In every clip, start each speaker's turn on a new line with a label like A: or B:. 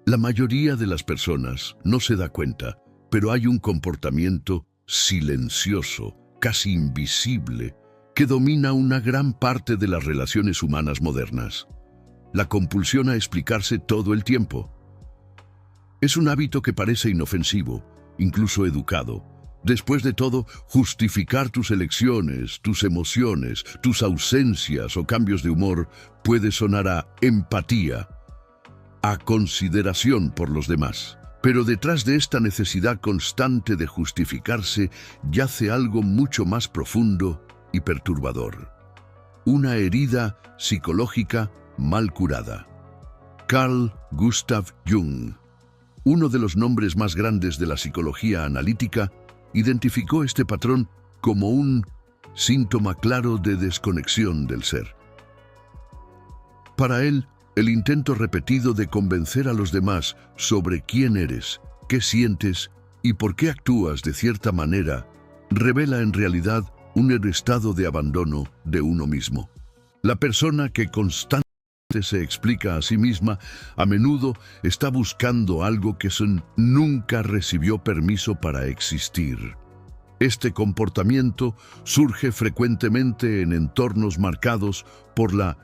A: La mayoría de las personas no se da cuenta, pero hay un comportamiento silencioso, casi invisible, que domina una gran parte de las relaciones humanas modernas. La compulsión a explicarse todo el tiempo. Es un hábito que parece inofensivo, incluso educado. Después de todo, justificar tus elecciones, tus emociones, tus ausencias o cambios de humor puede sonar a empatía, a consideración por los demás. Pero detrás de esta necesidad constante de justificarse yace algo mucho más profundo y perturbador. Una herida psicológica mal curada. Carl Gustav Jung, uno de los nombres más grandes de la psicología analítica, identificó este patrón como un síntoma claro de desconexión del ser. Para él, el intento repetido de convencer a los demás sobre quién eres, qué sientes y por qué actúas de cierta manera revela en realidad un estado de abandono de uno mismo. La persona que constantemente se explica a sí misma a menudo está buscando algo que nunca recibió permiso para existir. Este comportamiento surge frecuentemente en entornos marcados por la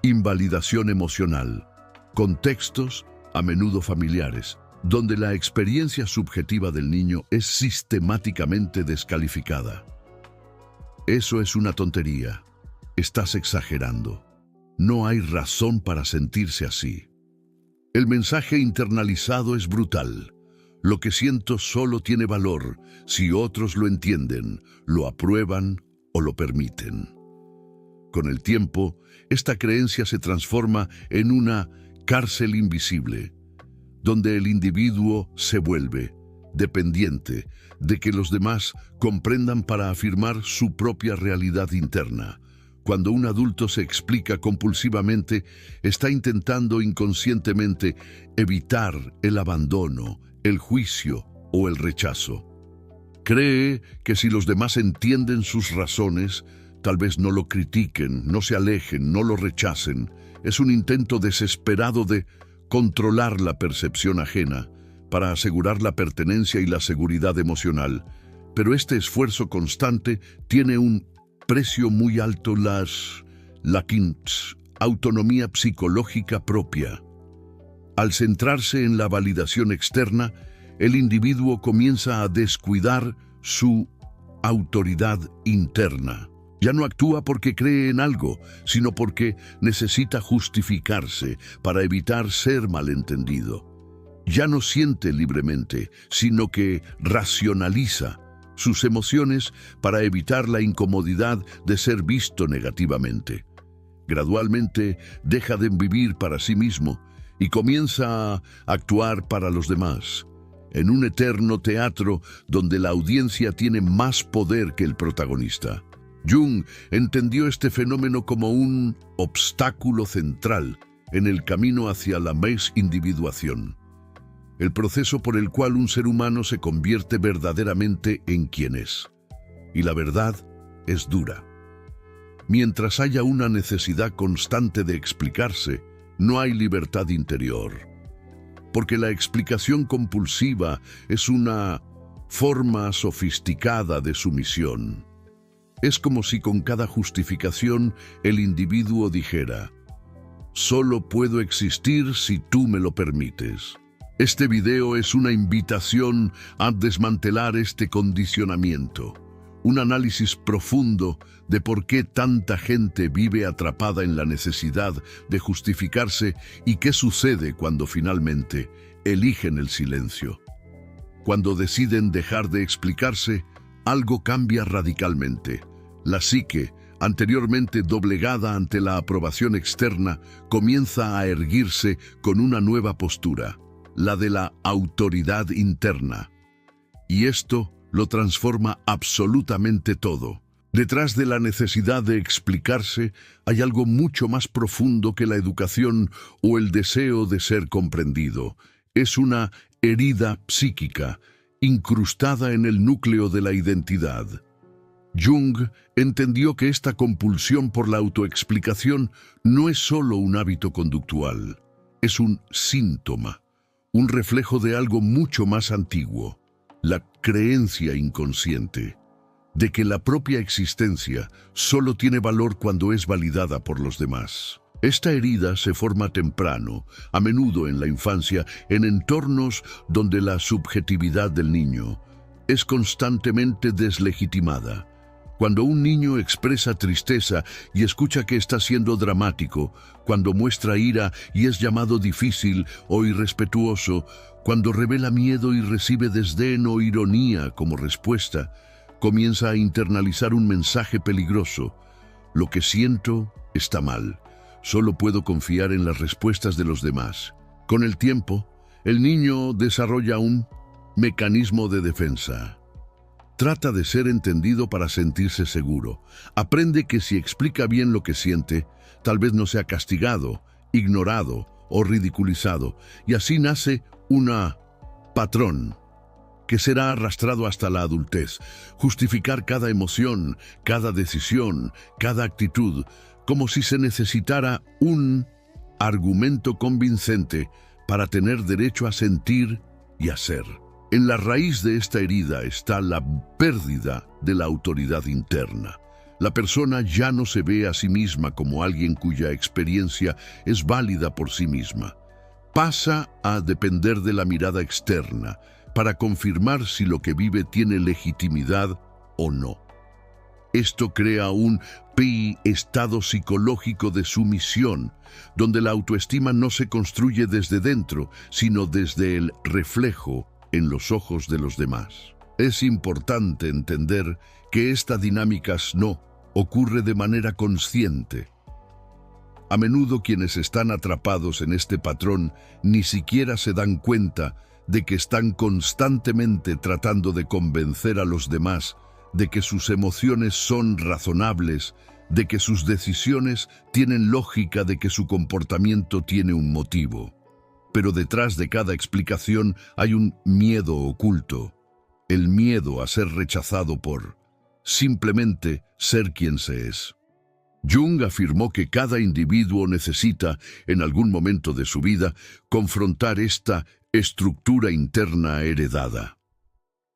A: invalidación emocional, contextos a menudo familiares, donde la experiencia subjetiva del niño es sistemáticamente descalificada. Eso es una tontería. Estás exagerando. No hay razón para sentirse así. El mensaje internalizado es brutal. Lo que siento solo tiene valor si otros lo entienden, lo aprueban o lo permiten. Con el tiempo, esta creencia se transforma en una cárcel invisible, donde el individuo se vuelve dependiente de que los demás comprendan para afirmar su propia realidad interna. Cuando un adulto se explica compulsivamente, está intentando inconscientemente evitar el abandono, el juicio o el rechazo. Cree que si los demás entienden sus razones, tal vez no lo critiquen, no se alejen, no lo rechacen. Es un intento desesperado de controlar la percepción ajena para asegurar la pertenencia y la seguridad emocional. Pero este esfuerzo constante tiene un precio muy alto, la autonomía psicológica propia. Al centrarse en la validación externa, el individuo comienza a descuidar su autoridad interna. Ya no actúa porque cree en algo, sino porque necesita justificarse para evitar ser malentendido. Ya no siente libremente, sino que racionaliza sus emociones para evitar la incomodidad de ser visto negativamente. Gradualmente deja de vivir para sí mismo y comienza a actuar para los demás, en un eterno teatro donde la audiencia tiene más poder que el protagonista. Jung entendió este fenómeno como un obstáculo central en el camino hacia la desindividuación, el proceso por el cual un ser humano se convierte verdaderamente en quien es. Y la verdad es dura. Mientras haya una necesidad constante de explicarse, no hay libertad interior. Porque la explicación compulsiva es una forma sofisticada de sumisión. Es como si con cada justificación el individuo dijera: solo puedo existir si tú me lo permites. Este video es una invitación a desmantelar este condicionamiento, un análisis profundo de por qué tanta gente vive atrapada en la necesidad de justificarse y qué sucede cuando finalmente eligen el silencio. Cuando deciden dejar de explicarse, algo cambia radicalmente. La psique, anteriormente doblegada ante la aprobación externa, comienza a erguirse con una nueva postura, la de la autoridad interna. Y esto lo transforma absolutamente todo. Detrás de la necesidad de explicarse hay algo mucho más profundo que la educación o el deseo de ser comprendido. Es una herida psíquica, incrustada en el núcleo de la identidad. Jung entendió que esta compulsión por la autoexplicación no es solo un hábito conductual, es un síntoma, un reflejo de algo mucho más antiguo, la creencia inconsciente de que la propia existencia solo tiene valor cuando es validada por los demás. Esta herida se forma temprano, a menudo en la infancia, en entornos donde la subjetividad del niño es constantemente deslegitimada. Cuando un niño expresa tristeza y escucha que está siendo dramático, cuando muestra ira y es llamado difícil o irrespetuoso, cuando revela miedo y recibe desdén o ironía como respuesta, comienza a internalizar un mensaje peligroso. Lo que siento está mal. Solo puedo confiar en las respuestas de los demás. Con el tiempo, el niño desarrolla un mecanismo de defensa. Trata de ser entendido para sentirse seguro. Aprende que si explica bien lo que siente, tal vez no sea castigado, ignorado o ridiculizado. Y así nace un patrón que será arrastrado hasta la adultez. Justificar cada emoción, cada decisión, cada actitud, como si se necesitara un argumento convincente para tener derecho a sentir y a ser. En la raíz de esta herida está la pérdida de la autoridad interna. La persona ya no se ve a sí misma como alguien cuya experiencia es válida por sí misma. Pasa a depender de la mirada externa para confirmar si lo que vive tiene legitimidad o no. Esto crea un estado psicológico de sumisión, donde la autoestima no se construye desde dentro, sino desde el reflejo en los ojos de los demás. Es importante entender que esta dinámica no ocurre de manera consciente. A menudo quienes están atrapados en este patrón ni siquiera se dan cuenta de que están constantemente tratando de convencer a los demás de que sus emociones son razonables, de que sus decisiones tienen lógica, de que su comportamiento tiene un motivo. Pero detrás de cada explicación hay un miedo oculto, el miedo a ser rechazado por simplemente ser quien se es. Jung afirmó que cada individuo necesita, en algún momento de su vida, confrontar esta estructura interna heredada.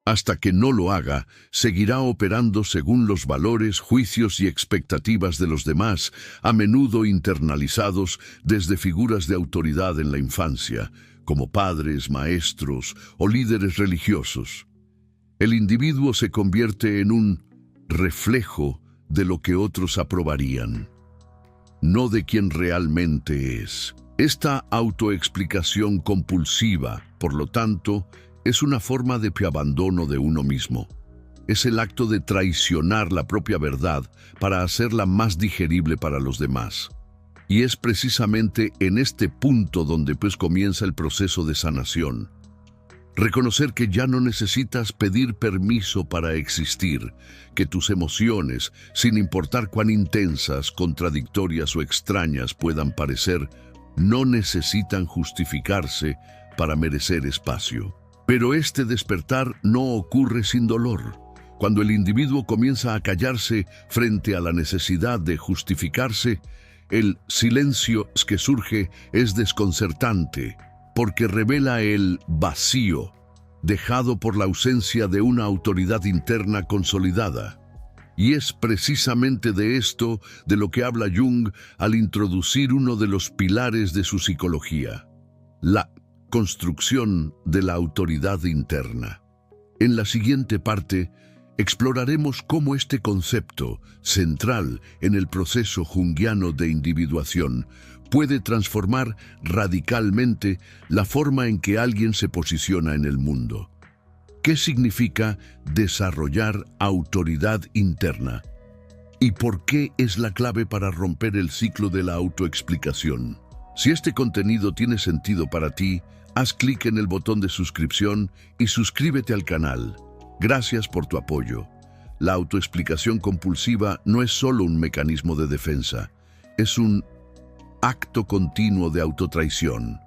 A: Hasta que no lo haga, seguirá operando según los valores, juicios y expectativas de los demás, a menudo internalizados desde figuras de autoridad en la infancia, como padres, maestros o líderes religiosos. El individuo se convierte en un reflejo de lo que otros aprobarían, no de quien realmente es. Esta autoexplicación compulsiva, por lo tanto, es una forma de abandono de uno mismo. Es el acto de traicionar la propia verdad para hacerla más digerible para los demás. Y es precisamente en este punto donde comienza el proceso de sanación. Reconocer que ya no necesitas pedir permiso para existir, que tus emociones, sin importar cuán intensas, contradictorias o extrañas puedan parecer, no necesitan justificarse para merecer espacio. Pero este despertar no ocurre sin dolor. Cuando el individuo comienza a callarse frente a la necesidad de justificarse, el silencio que surge es desconcertante, porque revela el vacío dejado por la ausencia de una autoridad interna consolidada. Y es precisamente de esto de lo que habla Jung al introducir uno de los pilares de su psicología, la construcción de la autoridad interna. En la siguiente parte, exploraremos cómo este concepto, central en el proceso junguiano de individuación, puede transformar radicalmente la forma en que alguien se posiciona en el mundo. ¿Qué significa desarrollar autoridad interna? ¿Y por qué es la clave para romper el ciclo de la autoexplicación? Si este contenido tiene sentido para ti, haz clic en el botón de suscripción y suscríbete al canal. Gracias por tu apoyo. La autoexplicación compulsiva no es solo un mecanismo de defensa, es un acto continuo de autotraición.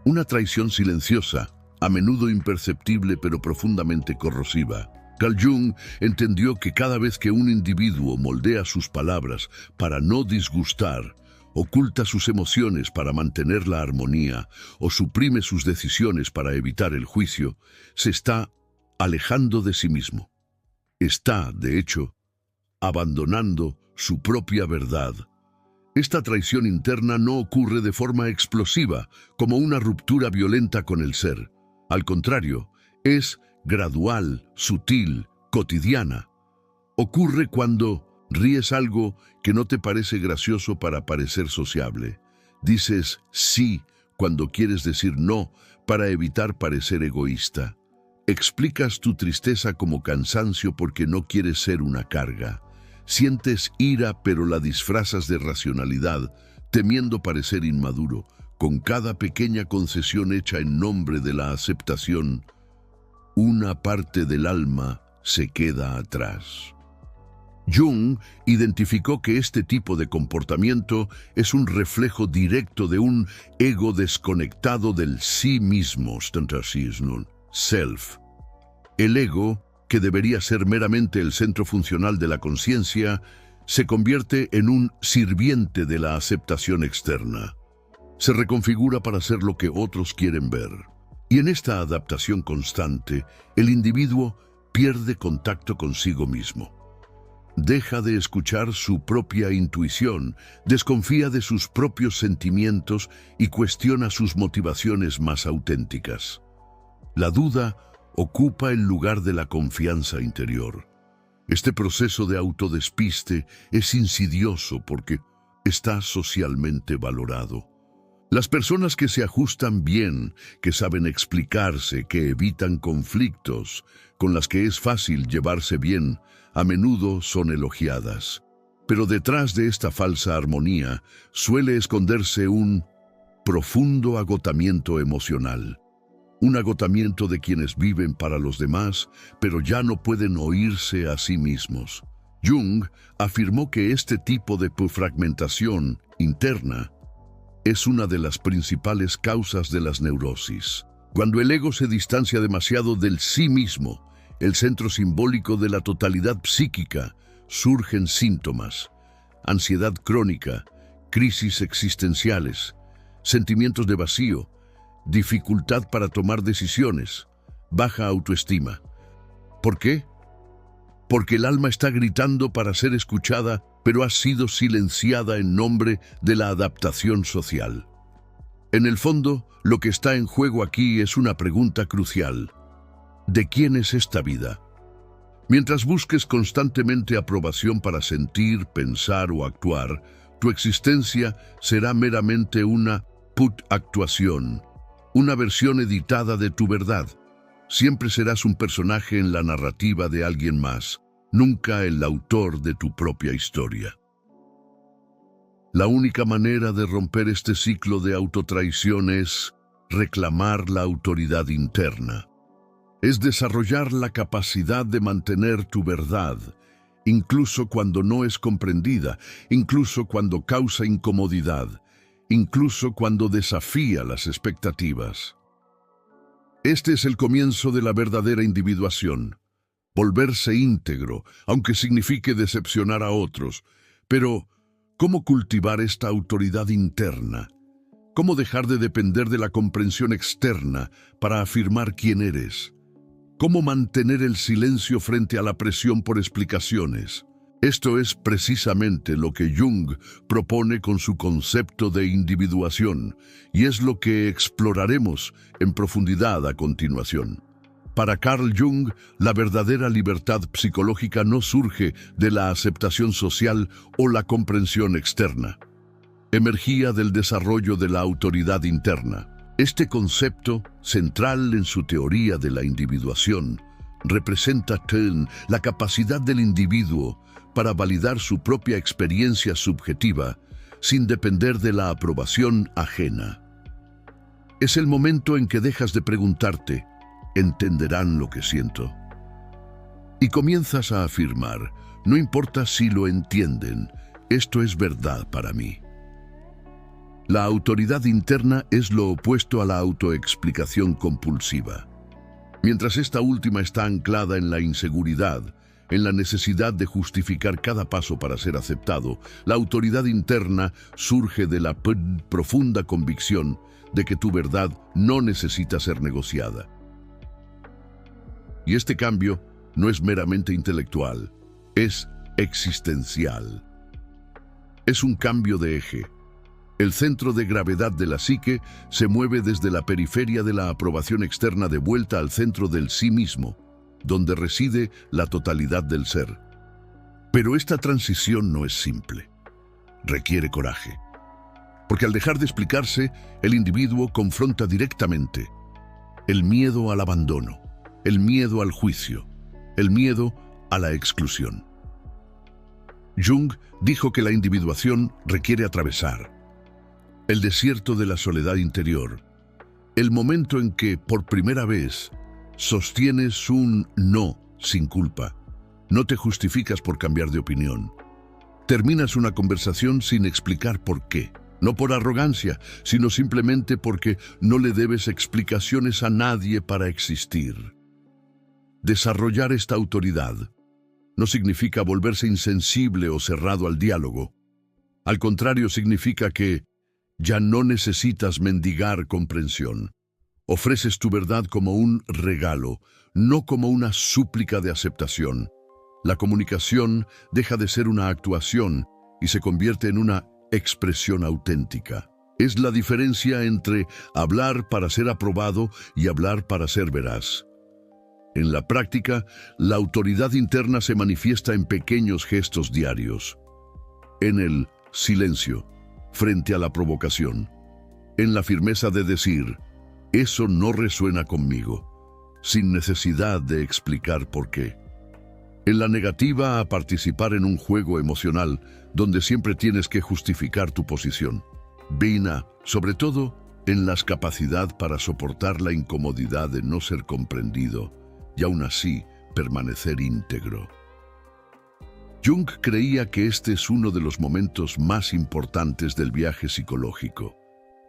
A: Una traición silenciosa, a menudo imperceptible pero profundamente corrosiva. Carl Jung entendió que cada vez que un individuo moldea sus palabras para no disgustar oculta sus emociones para mantener la armonía o suprime sus decisiones para evitar el juicio, se está alejando de sí mismo. Está, de hecho, abandonando su propia verdad. Esta traición interna no ocurre de forma explosiva, como una ruptura violenta con el ser. Al contrario, es gradual, sutil, cotidiana. Ocurre cuando ríes algo que no te parece gracioso para parecer sociable. Dices sí cuando quieres decir no para evitar parecer egoísta. Explicas tu tristeza como cansancio porque no quieres ser una carga. Sientes ira pero la disfrazas de racionalidad, temiendo parecer inmaduro. Con cada pequeña concesión hecha en nombre de la aceptación, una parte del alma se queda atrás. Jung identificó que este tipo de comportamiento es un reflejo directo de un ego desconectado del sí mismo, self. El ego, que debería ser meramente el centro funcional de la conciencia, se convierte en un sirviente de la aceptación externa. Se reconfigura para ser lo que otros quieren ver. Y en esta adaptación constante, el individuo pierde contacto consigo mismo. Deja de escuchar su propia intuición, desconfía de sus propios sentimientos y cuestiona sus motivaciones más auténticas. La duda ocupa el lugar de la confianza interior. Este proceso de autodespiste es insidioso porque está socialmente valorado. Las personas que se ajustan bien, que saben explicarse, que evitan conflictos, con las que es fácil llevarse bien, a menudo son elogiadas. Pero detrás de esta falsa armonía suele esconderse un profundo agotamiento emocional. Un agotamiento de quienes viven para los demás, pero ya no pueden oírse a sí mismos. Jung afirmó que este tipo de fragmentación interna es una de las principales causas de las neurosis. Cuando el ego se distancia demasiado del sí mismo, el centro simbólico de la totalidad psíquica, surgen síntomas: ansiedad crónica, crisis existenciales, sentimientos de vacío, dificultad para tomar decisiones, baja autoestima. ¿Por qué? Porque el alma está gritando para ser escuchada, pero ha sido silenciada en nombre de la adaptación social. En el fondo, lo que está en juego aquí es una pregunta crucial: ¿de quién es esta vida? Mientras busques constantemente aprobación para sentir, pensar o actuar, tu existencia será meramente una actuación, una versión editada de tu verdad. Siempre serás un personaje en la narrativa de alguien más, nunca el autor de tu propia historia. La única manera de romper este ciclo de autotraición es reclamar la autoridad interna. Es desarrollar la capacidad de mantener tu verdad, incluso cuando no es comprendida, incluso cuando causa incomodidad, incluso cuando desafía las expectativas. Este es el comienzo de la verdadera individuación. Volverse íntegro, aunque signifique decepcionar a otros. Pero, ¿cómo cultivar esta autoridad interna? ¿Cómo dejar de depender de la comprensión externa para afirmar quién eres? ¿Cómo mantener el silencio frente a la presión por explicaciones? Esto es precisamente lo que Jung propone con su concepto de individuación, y es lo que exploraremos en profundidad a continuación. Para Carl Jung, la verdadera libertad psicológica no surge de la aceptación social o la comprensión externa. Emergía del desarrollo de la autoridad interna. Este concepto, central en su teoría de la individuación, representa la capacidad del individuo para validar su propia experiencia subjetiva sin depender de la aprobación ajena. Es el momento en que dejas de preguntarte: ¿entenderán lo que siento? Y comienzas a afirmar: no importa si lo entienden, esto es verdad para mí. La autoridad interna es lo opuesto a la autoexplicación compulsiva. Mientras esta última está anclada en la inseguridad, en la necesidad de justificar cada paso para ser aceptado, la autoridad interna surge de la profunda convicción de que tu verdad no necesita ser negociada. Y este cambio no es meramente intelectual, es existencial. Es un cambio de eje. El centro de gravedad de la psique se mueve desde la periferia de la aprobación externa de vuelta al centro del sí mismo, donde reside la totalidad del ser. Pero esta transición no es simple. Requiere coraje. Porque al dejar de explicarse, el individuo confronta directamente el miedo al abandono, el miedo al juicio, el miedo a la exclusión. Jung dijo que la individuación requiere atravesar el desierto de la soledad interior, el momento en que, por primera vez, sostienes un no sin culpa. No te justificas por cambiar de opinión. Terminas una conversación sin explicar por qué. No por arrogancia, sino simplemente porque no le debes explicaciones a nadie para existir. Desarrollar esta autoridad no significa volverse insensible o cerrado al diálogo. Al contrario, significa que ya no necesitas mendigar comprensión. Ofreces tu verdad como un regalo, no como una súplica de aceptación. La comunicación deja de ser una actuación y se convierte en una expresión auténtica. Es la diferencia entre hablar para ser aprobado y hablar para ser veraz. En la práctica, la autoridad interna se manifiesta en pequeños gestos diarios. En el silencio, frente a la provocación. En la firmeza de decir, eso no resuena conmigo, sin necesidad de explicar por qué. En la negativa a participar en un juego emocional donde siempre tienes que justificar tu posición. Vina, sobre todo, en la capacidad para soportar la incomodidad de no ser comprendido y aún así permanecer íntegro. Jung creía que este es uno de los momentos más importantes del viaje psicológico.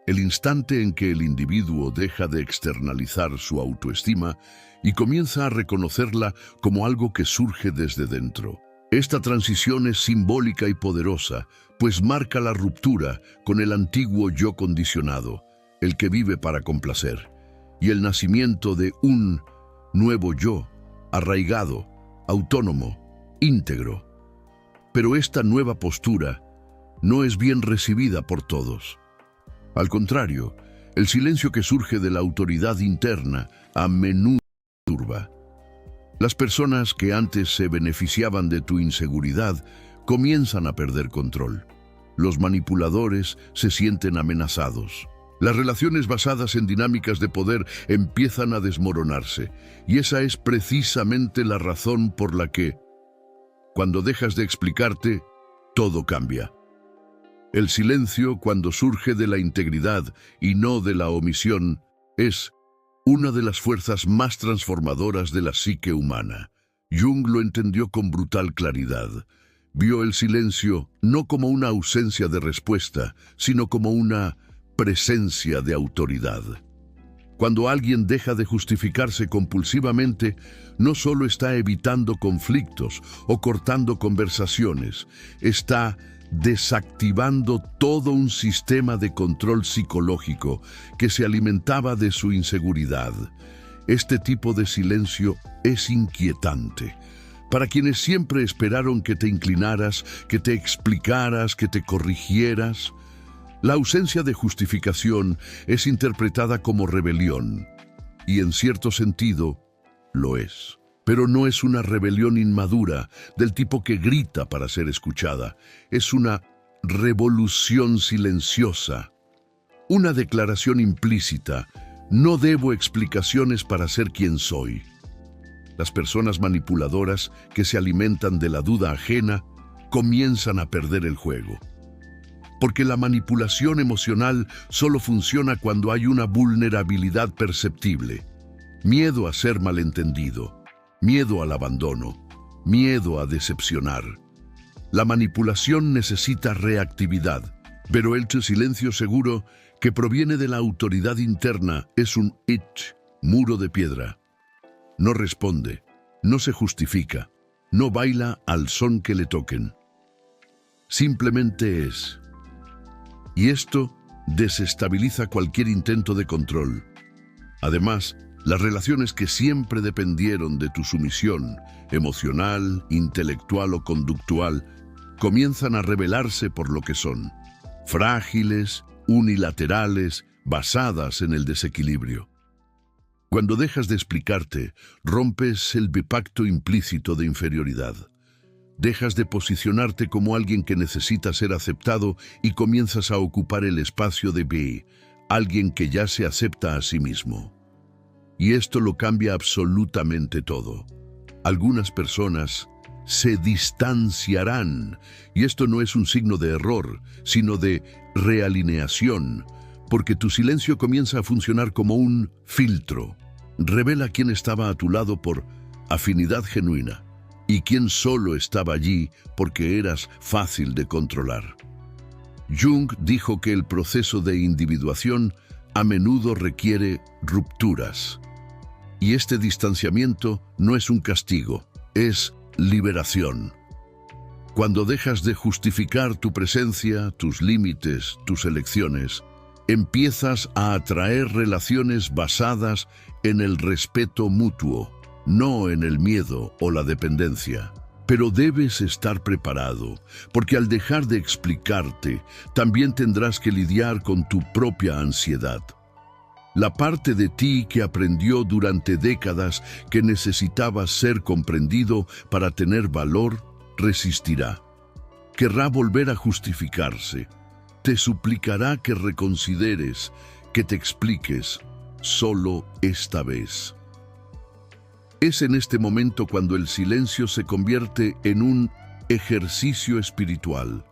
A: El instante en que el individuo deja de externalizar su autoestima y comienza a reconocerla como algo que surge desde dentro. Esta transición es simbólica y poderosa, pues marca la ruptura con el antiguo yo condicionado, el que vive para complacer, y el nacimiento de un nuevo yo, arraigado, autónomo, íntegro. Pero esta nueva postura no es bien recibida por todos. Al contrario, el silencio que surge de la autoridad interna a menudo turba. Las personas que antes se beneficiaban de tu inseguridad comienzan a perder control. Los manipuladores se sienten amenazados. Las relaciones basadas en dinámicas de poder empiezan a desmoronarse, y esa es precisamente la razón por la que, cuando dejas de explicarte, todo cambia. El silencio, cuando surge de la integridad y no de la omisión, es una de las fuerzas más transformadoras de la psique humana. Jung lo entendió con brutal claridad. Vio el silencio no como una ausencia de respuesta, sino como una presencia de autoridad. Cuando alguien deja de justificarse compulsivamente, no solo está evitando conflictos o cortando conversaciones, está desactivando todo un sistema de control psicológico que se alimentaba de su inseguridad. Este tipo de silencio es inquietante. Para quienes siempre esperaron que te inclinaras, que te explicaras, que te corrigieras, la ausencia de justificación es interpretada como rebelión, y en cierto sentido, lo es. Pero no es una rebelión inmadura, del tipo que grita para ser escuchada. Es una revolución silenciosa, una declaración implícita. No debo explicaciones para ser quien soy. Las personas manipuladoras que se alimentan de la duda ajena comienzan a perder el juego. Porque la manipulación emocional solo funciona cuando hay una vulnerabilidad perceptible. Miedo a ser malentendido, miedo al abandono, miedo a decepcionar. La manipulación necesita reactividad, pero el silencio seguro que proviene de la autoridad interna es un muro de piedra. No responde, no se justifica, no baila al son que le toquen. Simplemente es. Y esto desestabiliza cualquier intento de control. Además, las relaciones que siempre dependieron de tu sumisión, emocional, intelectual o conductual, comienzan a revelarse por lo que son: frágiles, unilaterales, basadas en el desequilibrio. Cuando dejas de explicarte, rompes el pacto implícito de inferioridad. Dejas de posicionarte como alguien que necesita ser aceptado y comienzas a ocupar el espacio de B, alguien que ya se acepta a sí mismo. Y esto lo cambia absolutamente todo. Algunas personas se distanciarán, y esto no es un signo de error, sino de realineación, porque tu silencio comienza a funcionar como un filtro. Revela quién estaba a tu lado por afinidad genuina y quién solo estaba allí porque eras fácil de controlar. Jung dijo que el proceso de individuación a menudo requiere rupturas. Y este distanciamiento no es un castigo, es liberación. Cuando dejas de justificar tu presencia, tus límites, tus elecciones, empiezas a atraer relaciones basadas en el respeto mutuo, no en el miedo o la dependencia. Pero debes estar preparado, porque al dejar de explicarte, también tendrás que lidiar con tu propia ansiedad. La parte de ti que aprendió durante décadas que necesitaba ser comprendido para tener valor, resistirá. Querrá volver a justificarse. Te suplicará que reconsideres, que te expliques, solo esta vez. Es en este momento cuando el silencio se convierte en un ejercicio espiritual,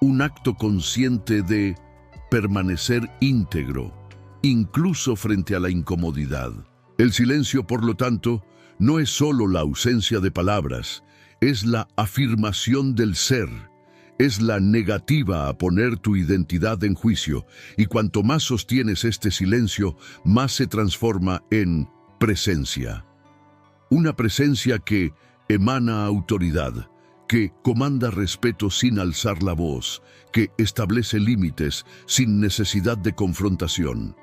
A: un acto consciente de permanecer íntegro, incluso frente a la incomodidad. El silencio, por lo tanto, no es solo la ausencia de palabras, es la afirmación del ser, es la negativa a poner tu identidad en juicio, y cuanto más sostienes este silencio, más se transforma en presencia. Una presencia que emana autoridad, que comanda respeto sin alzar la voz, que establece límites sin necesidad de confrontación.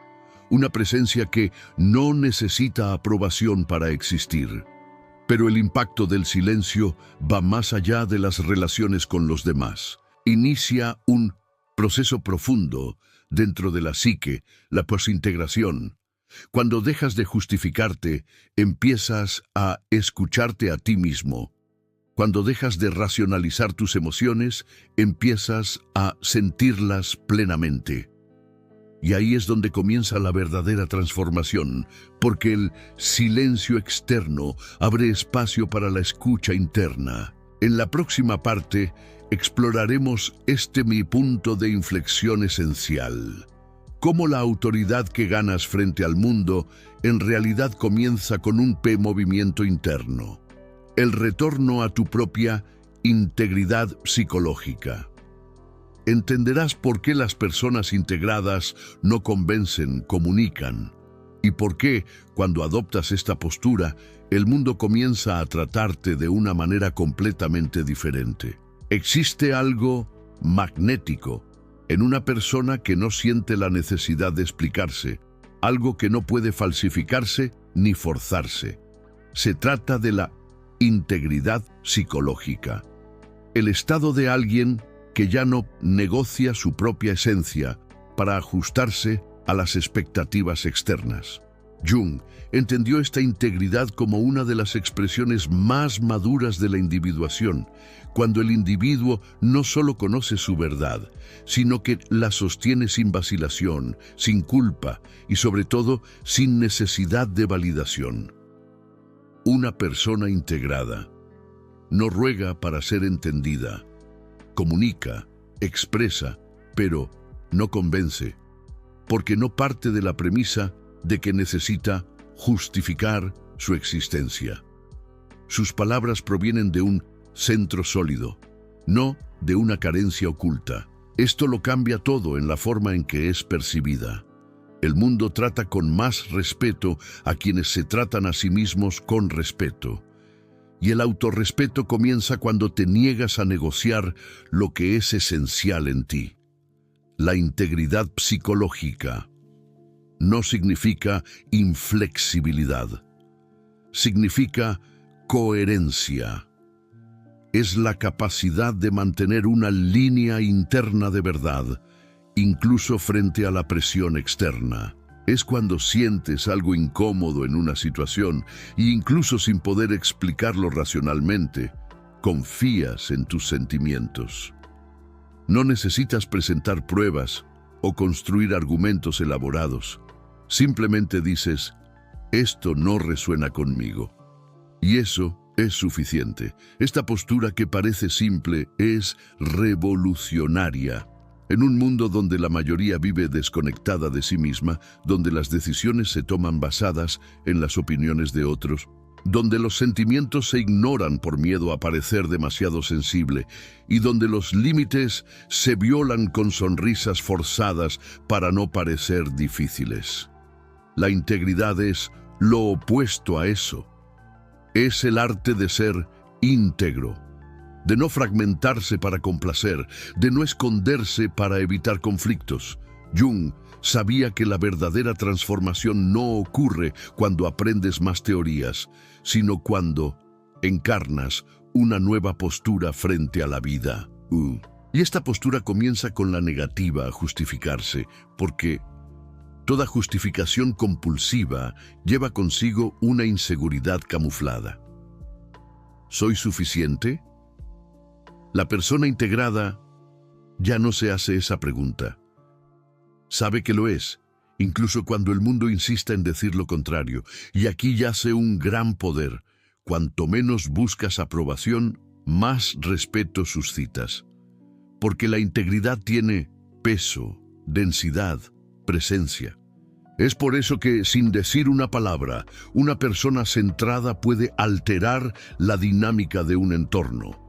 A: Una presencia que no necesita aprobación para existir. Pero el impacto del silencio va más allá de las relaciones con los demás. Inicia un proceso profundo dentro de la psique, la posintegración. Cuando dejas de justificarte, empiezas a escucharte a ti mismo. Cuando dejas de racionalizar tus emociones, empiezas a sentirlas plenamente. Y ahí es donde comienza la verdadera transformación, porque el silencio externo abre espacio para la escucha interna. En la próxima parte, exploraremos mi punto de inflexión esencial. Cómo la autoridad que ganas frente al mundo en realidad comienza con un movimiento interno. El retorno a tu propia integridad psicológica. Entenderás por qué las personas integradas no convencen, comunican, y por qué, cuando adoptas esta postura, el mundo comienza a tratarte de una manera completamente diferente. Existe algo magnético en una persona que no siente la necesidad de explicarse, algo que no puede falsificarse ni forzarse. Se trata de la integridad psicológica. El estado de alguien que ya no negocia su propia esencia para ajustarse a las expectativas externas. Jung entendió esta integridad como una de las expresiones más maduras de la individuación, cuando el individuo no solo conoce su verdad, sino que la sostiene sin vacilación, sin culpa y sobre todo sin necesidad de validación. Una persona integrada no ruega para ser entendida, comunica, expresa, pero no convence, porque no parte de la premisa de que necesita justificar su existencia. Sus palabras provienen de un centro sólido, no de una carencia oculta. Esto lo cambia todo en la forma en que es percibida. El mundo trata con más respeto a quienes se tratan a sí mismos con respeto. Y el autorrespeto comienza cuando te niegas a negociar lo que es esencial en ti. La integridad psicológica no significa inflexibilidad, significa coherencia. Es la capacidad de mantener una línea interna de verdad, incluso frente a la presión externa. Es cuando sientes algo incómodo en una situación e incluso sin poder explicarlo racionalmente, confías en tus sentimientos. No necesitas presentar pruebas o construir argumentos elaborados. Simplemente dices, esto no resuena conmigo. Y eso es suficiente. Esta postura que parece simple es revolucionaria. En un mundo donde la mayoría vive desconectada de sí misma, donde las decisiones se toman basadas en las opiniones de otros, donde los sentimientos se ignoran por miedo a parecer demasiado sensible y donde los límites se violan con sonrisas forzadas para no parecer difíciles. La integridad es lo opuesto a eso. Es el arte de ser íntegro, de no fragmentarse para complacer, de no esconderse para evitar conflictos. Jung sabía que la verdadera transformación no ocurre cuando aprendes más teorías, sino cuando encarnas una nueva postura frente a la vida. Y esta postura comienza con la negativa a justificarse, porque toda justificación compulsiva lleva consigo una inseguridad camuflada. ¿Soy suficiente? La persona integrada ya no se hace esa pregunta. Sabe que lo es, incluso cuando el mundo insista en decir lo contrario. Y aquí yace un gran poder. Cuanto menos buscas aprobación, más respeto suscitas. Porque la integridad tiene peso, densidad, presencia. Es por eso que, sin decir una palabra, una persona centrada puede alterar la dinámica de un entorno.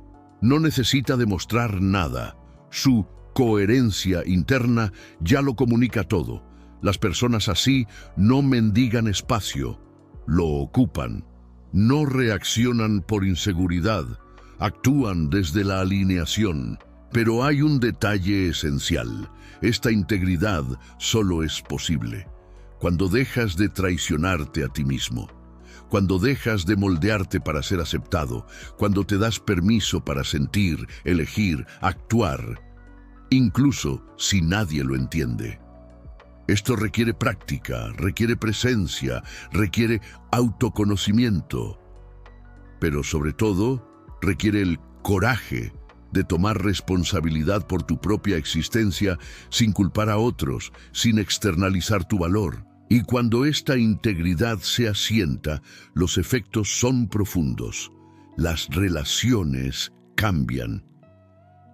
A: No necesita demostrar nada. Su coherencia interna ya lo comunica todo. Las personas así no mendigan espacio, lo ocupan. No reaccionan por inseguridad, actúan desde la alineación. Pero hay un detalle esencial. Esta integridad solo es posible cuando dejas de traicionarte a ti mismo, cuando dejas de moldearte para ser aceptado, cuando te das permiso para sentir, elegir, actuar, incluso si nadie lo entiende. Esto requiere práctica, requiere presencia, requiere autoconocimiento, pero sobre todo requiere el coraje de tomar responsabilidad por tu propia existencia sin culpar a otros, sin externalizar tu valor. Y cuando esta integridad se asienta, los efectos son profundos. Las relaciones cambian.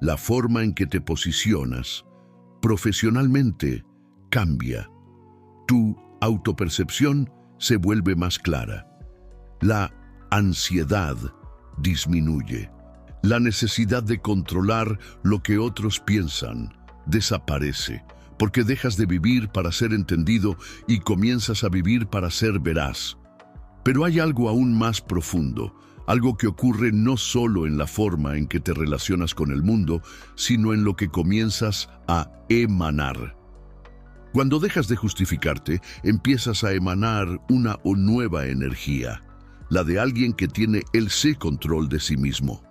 A: La forma en que te posicionas profesionalmente cambia. Tu autopercepción se vuelve más clara. La ansiedad disminuye. La necesidad de controlar lo que otros piensan desaparece, porque dejas de vivir para ser entendido y comienzas a vivir para ser veraz. Pero hay algo aún más profundo, algo que ocurre no solo en la forma en que te relacionas con el mundo, sino en lo que comienzas a emanar. Cuando dejas de justificarte, empiezas a emanar una nueva energía, la de alguien que tiene el control de sí mismo.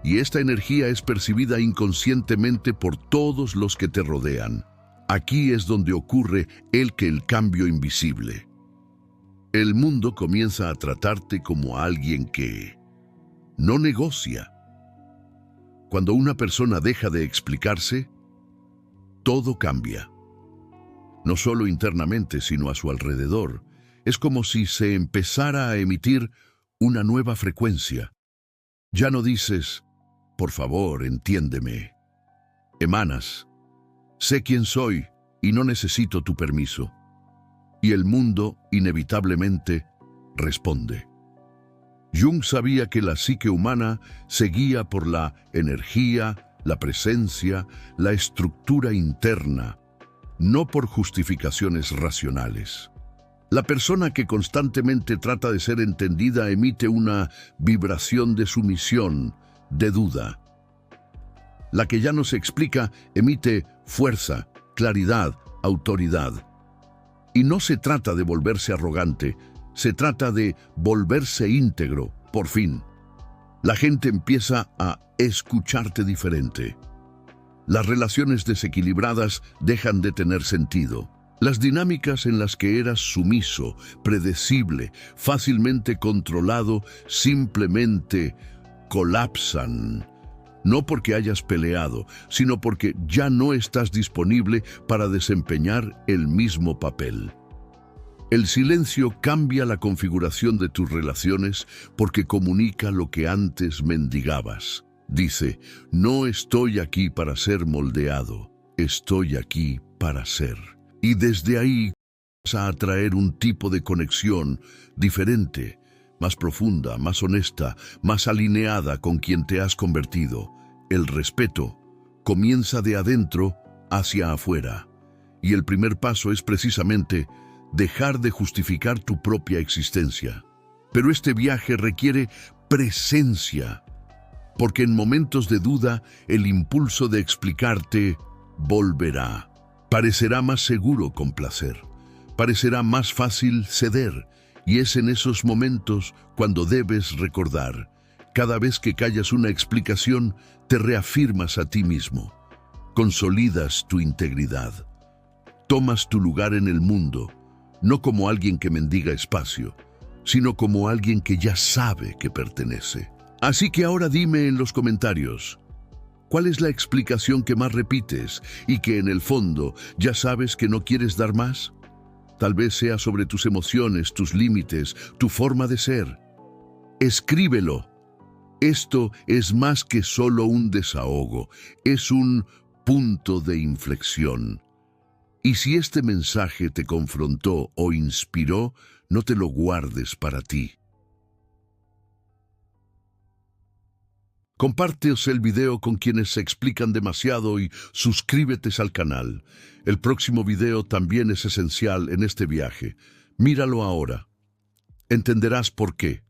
A: Y esta energía es percibida inconscientemente por todos los que te rodean. Aquí es donde ocurre el cambio invisible. El mundo comienza a tratarte como alguien que no negocia. Cuando una persona deja de explicarse, todo cambia. No solo internamente, sino a su alrededor. Es como si se empezara a emitir una nueva frecuencia. Ya no dices, por favor, entiéndeme. Emanas, sé quién soy y no necesito tu permiso. Y el mundo, inevitablemente, responde. Jung sabía que la psique humana se guía por la energía, la presencia, la estructura interna, no por justificaciones racionales. La persona que constantemente trata de ser entendida emite una vibración de sumisión, de duda. La que ya no se explica emite fuerza, claridad, autoridad. Y no se trata de volverse arrogante, se trata de volverse íntegro, por fin. La gente empieza a escucharte diferente. Las relaciones desequilibradas dejan de tener sentido. Las dinámicas en las que eras sumiso, predecible, fácilmente controlado, simplemente colapsan. No porque hayas peleado, sino porque ya no estás disponible para desempeñar el mismo papel. El silencio cambia la configuración de tus relaciones porque comunica lo que antes mendigabas. Dice, no estoy aquí para ser moldeado, estoy aquí para ser. Y desde ahí vas a atraer un tipo de conexión diferente, más profunda, más honesta, más alineada con quien te has convertido. El respeto comienza de adentro hacia afuera. Y el primer paso es precisamente dejar de justificar tu propia existencia. Pero este viaje requiere presencia, porque en momentos de duda el impulso de explicarte volverá. Parecerá más seguro complacer, parecerá más fácil ceder, y es en esos momentos cuando debes recordar. Cada vez que callas una explicación, te reafirmas a ti mismo, consolidas tu integridad, tomas tu lugar en el mundo, no como alguien que mendiga espacio, sino como alguien que ya sabe que pertenece. Así que ahora dime en los comentarios, ¿cuál es la explicación que más repites y que en el fondo ya sabes que no quieres dar más? Tal vez sea sobre tus emociones, tus límites, tu forma de ser. Escríbelo. Esto es más que solo un desahogo, es un punto de inflexión. Y si este mensaje te confrontó o inspiró, no te lo guardes para ti. Compárteos el video con quienes se explican demasiado y suscríbete al canal. El próximo video también es esencial en este viaje. Míralo ahora. Entenderás por qué.